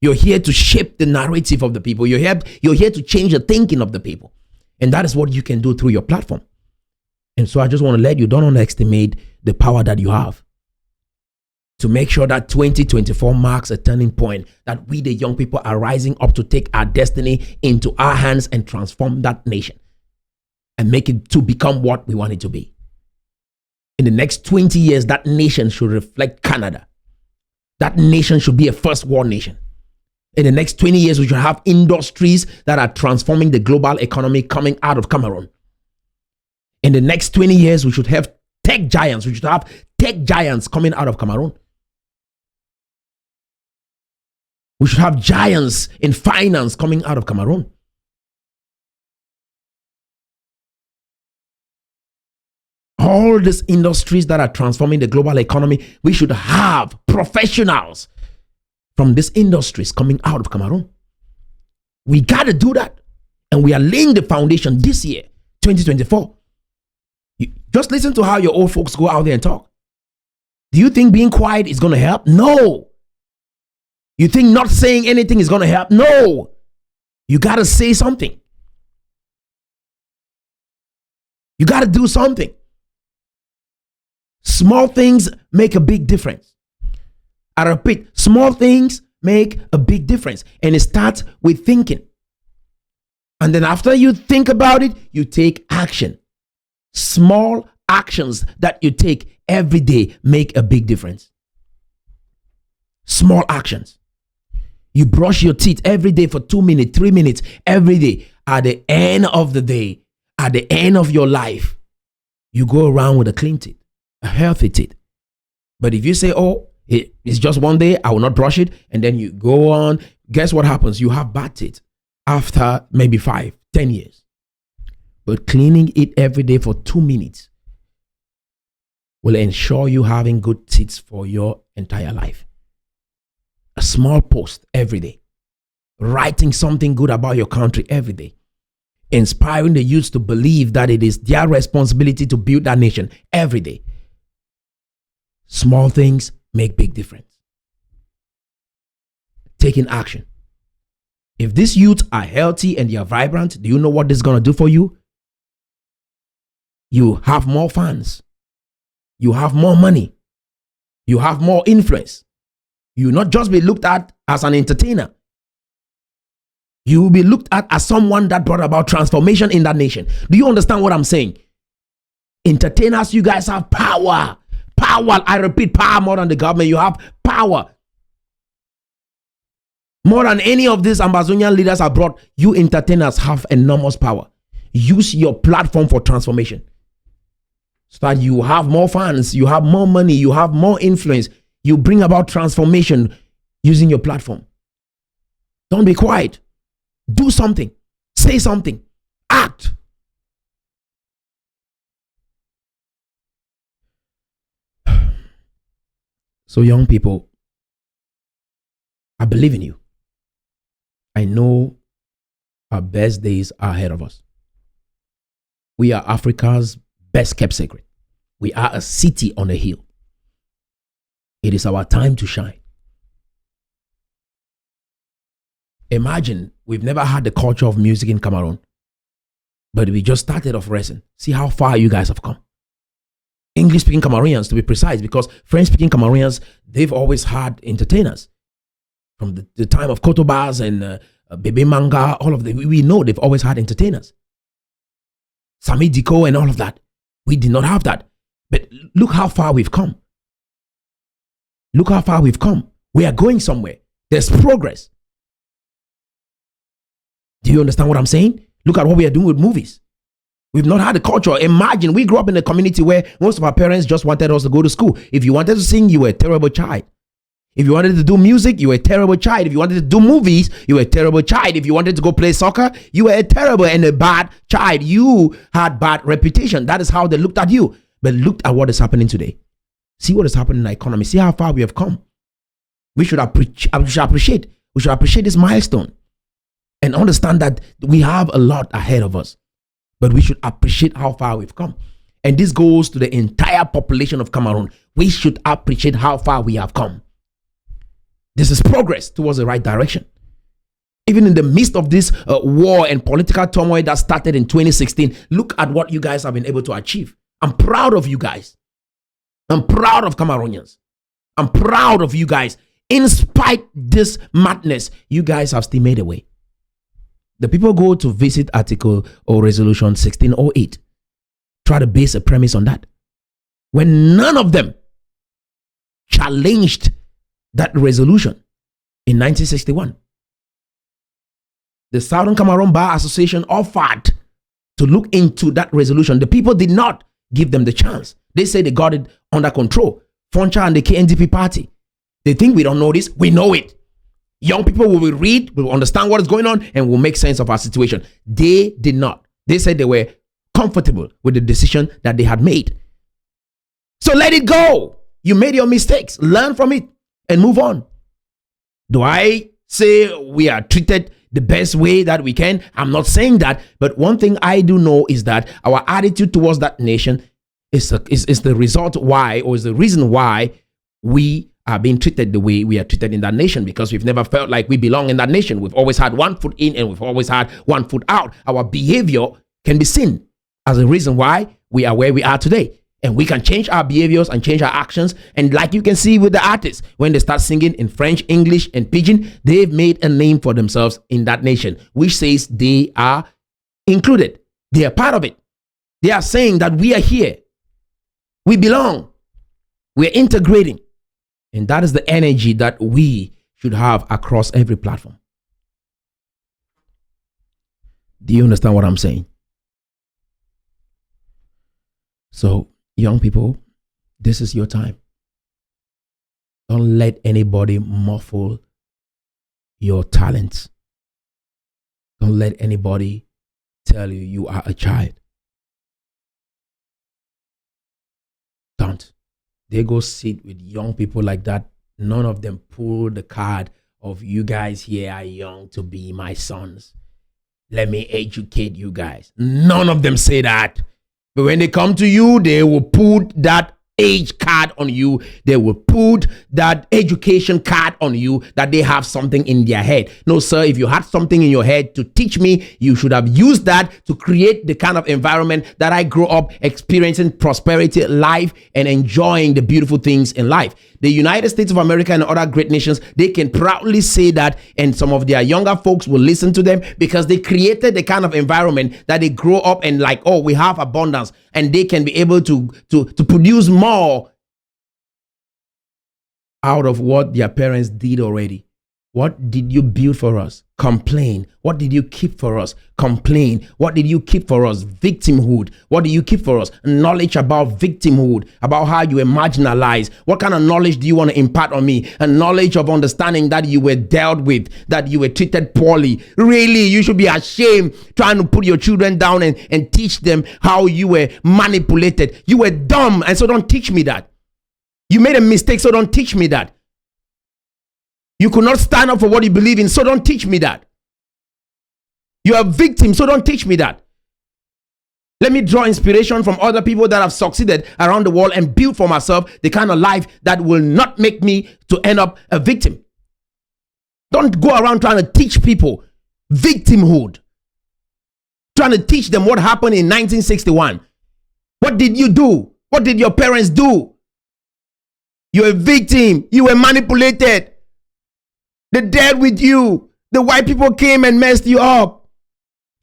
You're here to shape the narrative of the people. You're here to change the thinking of the people. And that is what you can do through your platform. And so I just want to let you, don't underestimate the power that you have to make sure that 2024 marks a turning point, that we, the young people, are rising up to take our destiny into our hands and transform that nation and make it to become what we want it to be. In the next 20 years, that nation should reflect Canada. That nation should be a first world nation. In the next 20 years, we should have industries that are transforming the global economy coming out of Cameroon. In the next 20 years, we should have tech giants. We should have tech giants coming out of Cameroon. We should have giants in finance coming out of Cameroon. All these industries that are transforming the global economy, we should have professionals from these industries coming out of Cameroon. We got to do that. And we are laying the foundation this year, 2024. Just listen to how your old folks go out there and talk. Do you think being quiet is going to help? No. You think not saying anything is going to help? No. You got to say something. You got to do something. Small things make a big difference. I repeat, small things make a big difference. And it starts with thinking. And then after you think about it, you take action. Small actions that you take every day make a big difference. Small actions. You brush your teeth every day for 2 minutes, 3 minutes, every day. At the end of the day, at the end of your life, you go around with a clean teeth, a healthy teeth. But if you say, oh, it's just one day, I will not brush it, and then you go on, guess what happens? You have bad teeth after maybe 5, 10 years. But cleaning it every day for 2 minutes will ensure you having good teeth for your entire life. A small post every day. Writing something good about your country every day. Inspiring the youth to believe that it is their responsibility to build that nation every day. Small things make big difference. Taking action. If these youth are healthy and they are vibrant, do you know what this is going to do for you? You have more fans. You have more money. You have more influence. You will not just be looked at as an entertainer. You will be looked at as someone that brought about transformation in that nation. Do you understand what I'm saying? Entertainers, you guys have power. Power. I repeat, power more than the government. You have power. More than any of these Ambazonian leaders have brought, you entertainers have enormous power. Use your platform for transformation. So that you have more fans, you have more money, you have more influence. You bring about transformation using your platform. Don't be quiet. Do something. Say something. Act. So young people, I believe in you. I know our best days are ahead of us. We are Africa's best kept secret. We are a city on a hill. It is our time to shine. Imagine we've never had the culture of music in Cameroon, but we just started off racing. See how far you guys have come. English-speaking Cameroonians, to be precise, because French-speaking Cameroonians, they've always had entertainers. From the time of Kotobas and Bebe Manga, all of them, we know they've always had entertainers. Sami Diko and all of that. We did not have that. But look how far we've come. Look how far we've come. We are going somewhere. There's progress. Do you understand what I'm saying? Look at what we are doing with movies. We've not had a culture. Imagine we grew up in a community where most of our parents just wanted us to go to school. If you wanted to sing, you were a terrible child. If you wanted to do music, you were a terrible child. If you wanted to do movies, you were a terrible child. If you wanted to go play soccer, you were a terrible and a bad child. You had bad reputation. That is how they looked at you. But look at what is happening today. See what is happening in the economy. See how far we have come. We should appreciate this milestone and understand that we have a lot ahead of us. But we should appreciate how far we've come. And this goes to the entire population of Cameroon. We should appreciate how far we have come. This is progress towards the right direction. Even in the midst of this war and political turmoil that started in 2016, look at what you guys have been able to achieve. I'm proud of you guys. I'm proud of Cameroonians. I'm proud of you guys. In spite this madness, you guys have still made a way. The people go to visit article or resolution 1608. Try to base a premise on that. When none of them challenged that resolution in 1961. The Southern Cameroon Bar Association offered to look into that resolution. The people did not give them the chance. They say they got it under control. Foncha and the KNDP party. They think we don't know this. We know it. Young people will read, will understand what is going on, and will make sense of our situation. They did not. They said they were comfortable with the decision that they had made. So let it go. You made your mistakes. Learn from it and move on. Do I say we are treated the best way that we can? I'm not saying that. But one thing I do know is that our attitude towards that nation is the result why, or is the reason why we are being treated the way we are treated in that nation, because we've never felt like we belong in that nation. We've always had one foot in and we've always had one foot out. Our behavior can be seen as a reason why we are where we are today. And we can change our behaviors and change our actions. And like you can see with the artists, when they start singing in French, English, and Pidgin, they've made a name for themselves in that nation, which says they are included. They are part of it. They are saying that we are here. We belong. We're integrating. And that is the energy that we should have across every platform. Do you understand what I'm saying? So, young people, this is your time. Don't let anybody muffle your talents. Don't let anybody tell you you are a child. Don't. They go sit with young people like that. None of them pull the card of you guys here are young to be my sons. Let me educate you guys. None of them say that. But when they come to you, they will put that age card on you. They will put that education card on you that they have something in their head. No, sir, if you had something in your head to teach me, you should have used that to create the kind of environment that I grew up experiencing prosperity, life, and enjoying the beautiful things in life. The United States of America and other great nations, they can proudly say that, and some of their younger folks will listen to them because they created the kind of environment that they grow up and like, oh, we have abundance, and they can be able to produce more out of what their parents did already. What did you build for us? Complain. What did you keep for us? Complain. What did you keep for us? Victimhood. What did you keep for us? Knowledge about victimhood, about how you were marginalized. What kind of knowledge do you want to impart on me? A knowledge of understanding that you were dealt with, that you were treated poorly. Really, you should be ashamed trying to put your children down and teach them how you were manipulated. You were dumb, and so don't teach me that. You made a mistake, so don't teach me that. You could not stand up for what you believe in, so don't teach me that. You are a victim, so don't teach me that. Let me draw inspiration from other people that have succeeded around the world and build for myself the kind of life that will not make me to end up a victim. Don't go around trying to teach people victimhood. Trying to teach them what happened in 1961. What did you do? What did your parents do? You're a victim. You were manipulated. They dealt with you. The white people came and messed you up.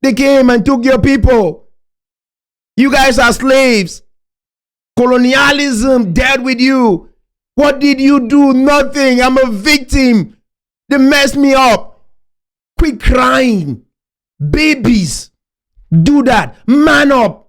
They came and took your people. You guys are slaves. Colonialism dealt with you. What did you do? Nothing. I'm a victim. They messed me up. Quit crying. Babies, do that. Man up.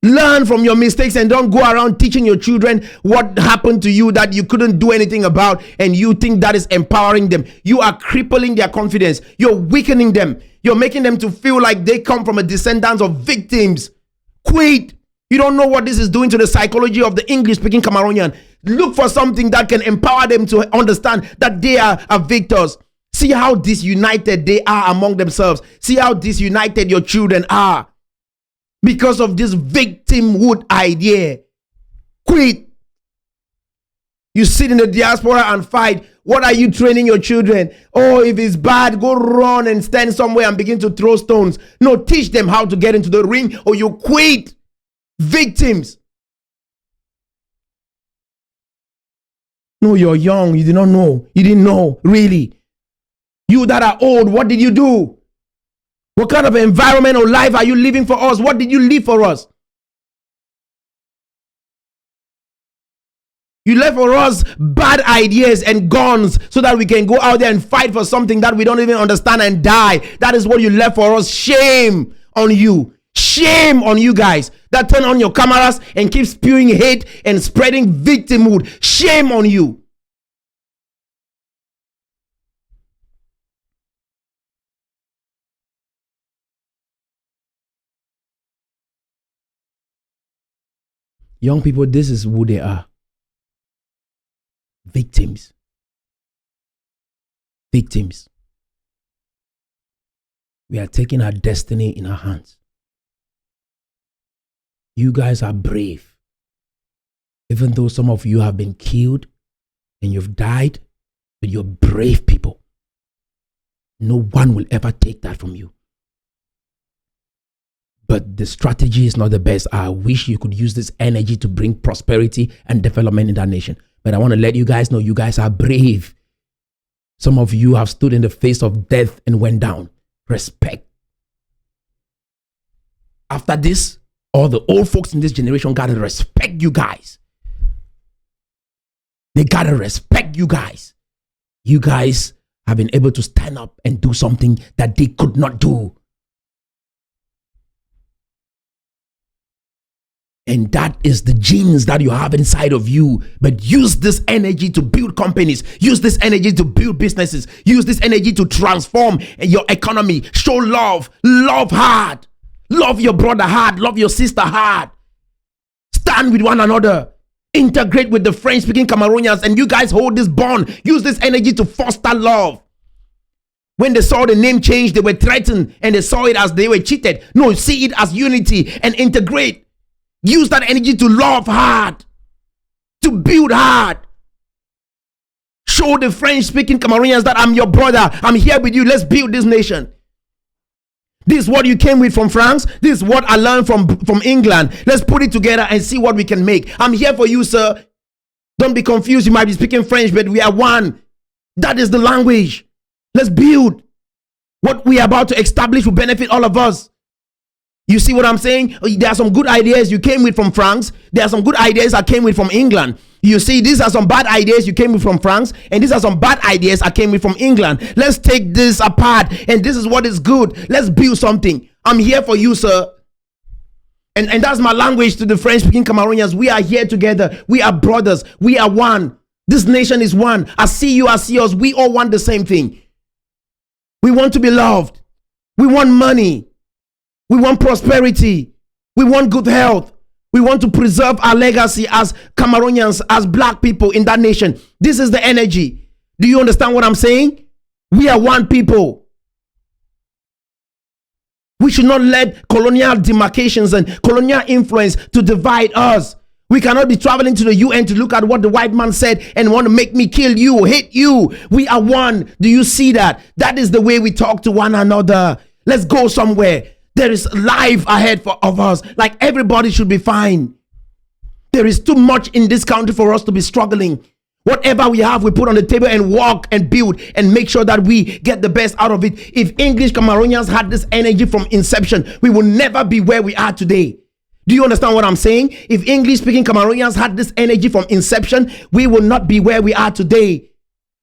Learn from your mistakes and don't go around teaching your children what happened to you that you couldn't do anything about, and you think that is empowering them. You are crippling their confidence. You're weakening them. You're making them to feel like they come from a descendant of victims. Quit. You don't know what this is doing to the psychology of the English-speaking Cameroonian. Look for something that can empower them to understand that they are victors. See how disunited they are among themselves. See how disunited your children are. Because of this victimhood idea. Quit. You sit in the diaspora and fight. What are you training your children? Oh, if it's bad, go run and stand somewhere and begin to throw stones. No, teach them how to get into the ring or you quit. Victims. No, you're young. You did not know. You didn't know, really. You that are old, what did you do? What kind of environment or life are you living for us? What did you live for us? You left for us bad ideas and guns so that we can go out there and fight for something that we don't even understand and die. That is what you left for us. Shame on you. Shame on you guys that turn on your cameras and keep spewing hate and spreading victimhood. Shame on you. Young people, this is who they are. Victims. Victims. We are taking our destiny in our hands. You guys are brave. Even though some of you have been killed and you've died, but you're brave people. No one will ever take that from you. But the strategy is not the best. I wish you could use this energy to bring prosperity and development in that nation. But I want to let you guys know you guys are brave. Some of you have stood in the face of death and went down. Respect. After this, All the old folks in this generation gotta respect you guys. They gotta respect you guys. You guys have been able to stand up and do something that they could not do. And that is the genes that you have inside of you. But use this energy to build companies. Use this energy to build businesses. Use this energy to transform your economy. Show love. Love hard. Love your brother hard. Love your sister hard. Stand with one another. Integrate with the French-speaking Cameroonians. And you guys hold this bond. Use this energy to foster love. When they saw the name change, they were threatened. And they saw it as they were cheated. No, see it as unity and integrate. Use that energy to love hard, to build hard. Show the French-speaking Cameroonians that I'm your brother. I'm here with you. Let's build this nation. This is what you came with from France. This is what I learned from England. Let's put it together and see what we can make. I'm here for you, sir. Don't be confused. You might be speaking French, but we are one. That is the language. Let's build. What we are about to establish will benefit all of us. You see what I'm saying? There are some good ideas you came with from France. There are some good ideas I came with from England. You see, these are some bad ideas you came with from France. And these are some bad ideas I came with from England. Let's take this apart. And this is what is good. Let's build something. I'm here for you, sir. And that's my language to the French-speaking Cameroonians. We are here together. We are brothers. We are one. This nation is one. I see you, I see us. We all want the same thing. We want to be loved. We want money. We want prosperity. We want good health. We want to preserve our legacy as Cameroonians, as black people in that nation. This is the energy. Do you understand what I'm saying? We are one people. We should not let colonial demarcations and colonial influence to divide us. We cannot be traveling to the UN to look at what the white man said and want to make me kill you, hate you. We are one. Do you see that? That is the way we talk to one another. Let's go somewhere. There is life ahead of us. Like everybody should be fine. There is too much in this country for us to be struggling. Whatever we have, we put on the table and walk and build and make sure that we get the best out of it. If English Cameroonians had this energy from inception, we will never be where we are today. Do you understand what I'm saying? If English-speaking Cameroonians had this energy from inception, we will not be where we are today.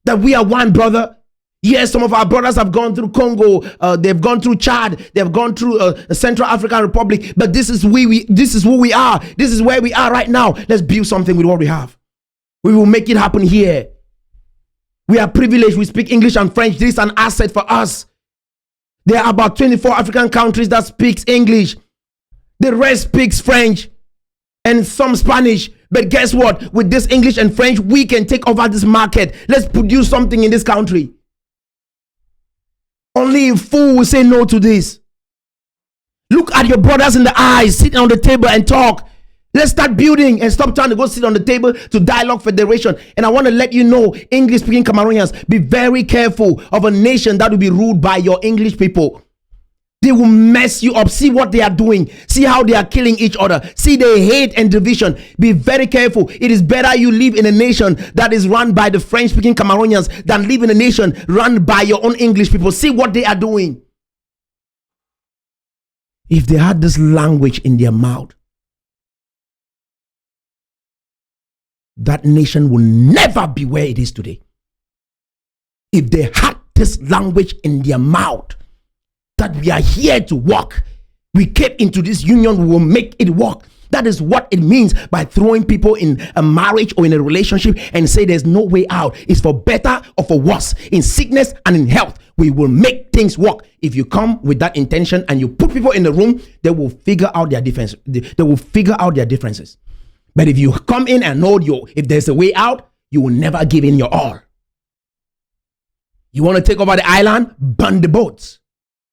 That we are one, brother. Yes, some of our brothers have gone through Congo, they've gone through Chad, they've gone through Central African Republic, but this is who we are. This is where we are right now. Let's build something with what we have. We will make it happen here. We are privileged. We speak English and French. This is an asset for us. There are about 24 African countries that speaks English. The rest speaks French and some Spanish. But guess what? With this English and French, we can take over this market. Let's produce something in this country. Only a fool will say no to this. Look at your brothers in the eyes, sit on the table and talk. Let's start building and stop trying to go sit on the table to dialogue federation. And I want to let you know, English-speaking Cameroonians, be very careful of a nation that will be ruled by your English people. They will mess you up. See what they are doing. See how they are killing each other. See the hate and division. Be very careful. It is better you live in a nation that is run by the French-speaking Cameroonians than live in a nation run by your own English people. See what they are doing. If they had this language in their mouth, that nation will never be where it is today. If they had this language in their mouth, that we are here to work. We came into this union, we will make it work. That is what it means by throwing people in a marriage or in a relationship and say there's no way out. It's for better or for worse. In sickness and in health, we will make things work. If you come with that intention and you put people in the room, they will figure out their difference. They will figure out their differences. But if you come in and know if there's a way out, you will never give in your all. You want to take over the island? Burn the boats.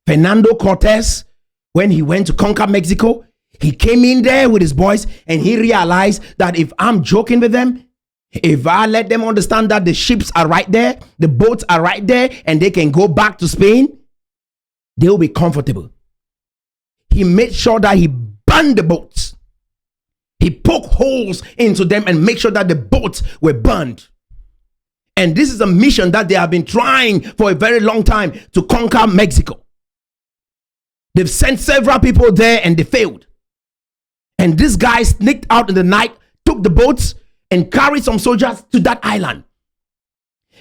Fernando Cortez, when he went to conquer Mexico, he came in there with his boys and he realized that if I'm joking with them, if I let them understand that the ships are right there, the boats are right there, and they can go back to Spain, they'll be comfortable. He made sure that he burned the boats. He poked holes into them and made sure that the boats were burned. And this is a mission that they have been trying for a very long time to conquer Mexico. They've sent several people there and they failed. And this guy sneaked out in the night, took the boats, and carried some soldiers to that island.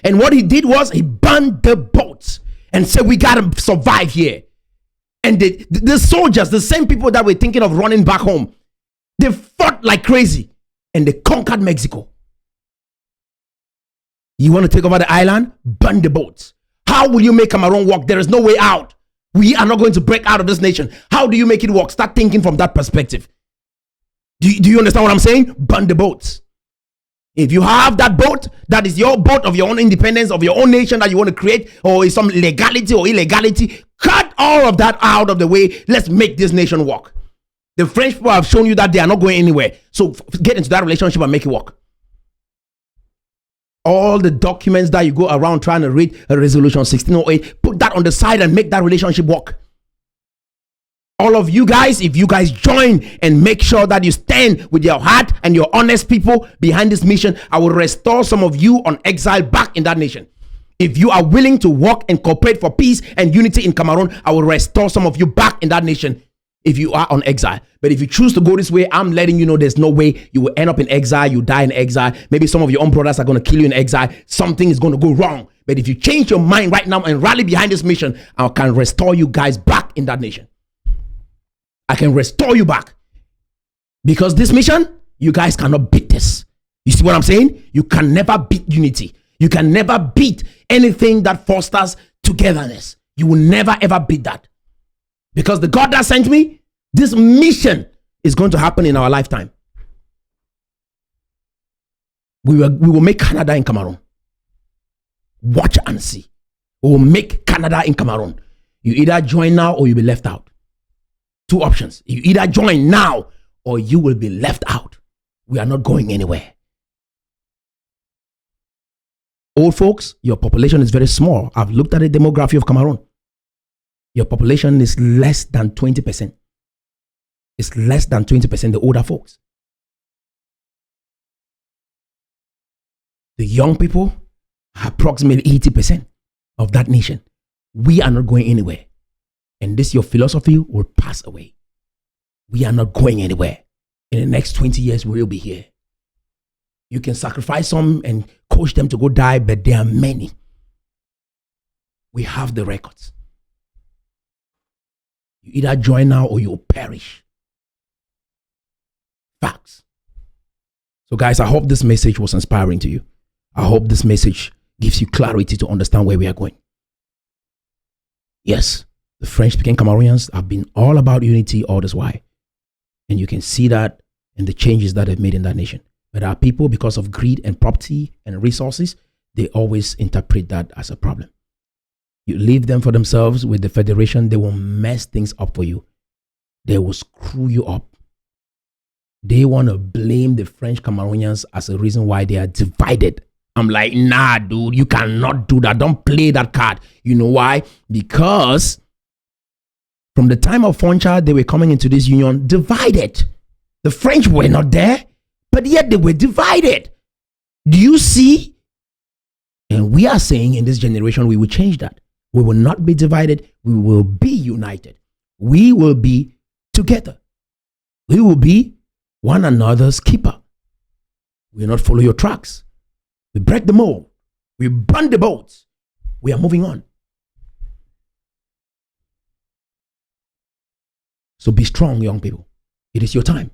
And what he did was he burned the boats and said, we got to survive here. And the soldiers, the same people that were thinking of running back home, they fought like crazy and they conquered Mexico. You want to take over the island? Burn the boats. How will you make Cameroon work? There is no way out. We are not going to break out of this nation. How do you make it work? Start thinking from that perspective. Do you understand what I'm saying? Burn the boats. If you have that boat, that is your boat of your own independence, of your own nation that you want to create, or is some legality or illegality, cut all of that out of the way. Let's make this nation work. The French people have shown you that they are not going anywhere. So get into that relationship and make it work. All the documents that you go around trying to read, a resolution 1608, put that on the side and make that relationship work. All of you guys, if you guys join and make sure that you stand with your heart and your honest people behind this mission, I will restore some of you on exile back in that nation. If you are willing to work and cooperate for peace and unity in Cameroon, I will restore some of you back in that nation if you are on exile. But if you choose to go this way, I'm letting you know there's no way you will end up in exile. You die in exile. Maybe some of your own brothers are going to kill you in exile. Something is going to go wrong. But if you change your mind right now and rally behind this mission, I can restore you guys back in that nation. I can restore you back. Because this mission, you guys cannot beat this. You see what I'm saying? You can never beat unity. You can never beat anything that fosters togetherness. You will never ever beat that. Because the God that sent me, this mission is going to happen in our lifetime. We will make Canada in Cameroon. Watch and see. We will make Canada in Cameroon. You either join now or you'll be left out. Two options. You either join now or you will be left out. We are not going anywhere. Old folks, your population is very small. I've looked at the demography of Cameroon. Your population is less than 20%. It's less than 20%, the older folks. The young people are approximately 80% of that nation. We are not going anywhere. And this, your philosophy will pass away. We are not going anywhere. In the next 20 years, we will be here. You can sacrifice some and coach them to go die, but there are many. We have the records. You either join now or you'll perish. Facts. So guys, I hope this message was inspiring to you. I hope this message gives you clarity to understand where we are going. Yes, the French-speaking Cameroonians have been all about unity all this while. And you can see that in the changes that they've made in that nation. But our people, because of greed and property and resources, they always interpret that as a problem. You leave them for themselves with the federation, they will mess things up for you. They will screw you up. They want to blame the French Cameroonians as a reason why they are divided. I'm like, nah, dude, you cannot do that. Don't play that card. You know why? Because from the time of Foncha, they were coming into this union divided. The French were not there, but yet they were divided. Do you see? And we are saying in this generation, we will change that. We will not be divided. We will be united. We will be together. We will be one another's keeper. We will not follow your tracks. We break the mold. We burn the boats. We are moving on. So be strong, young people. It is your time.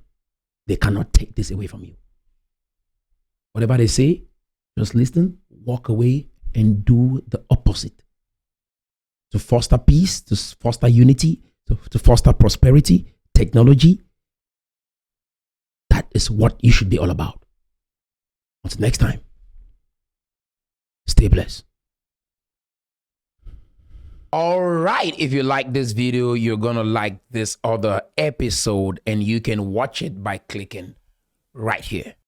They cannot take this away from you. Whatever they say, just listen, walk away, and do the opposite. To foster peace, to foster unity, to foster prosperity, technology. That is what you should be all about. Until next time, stay blessed. All right, if you like this video, you're going to like this other episode, and you can watch it by clicking right here.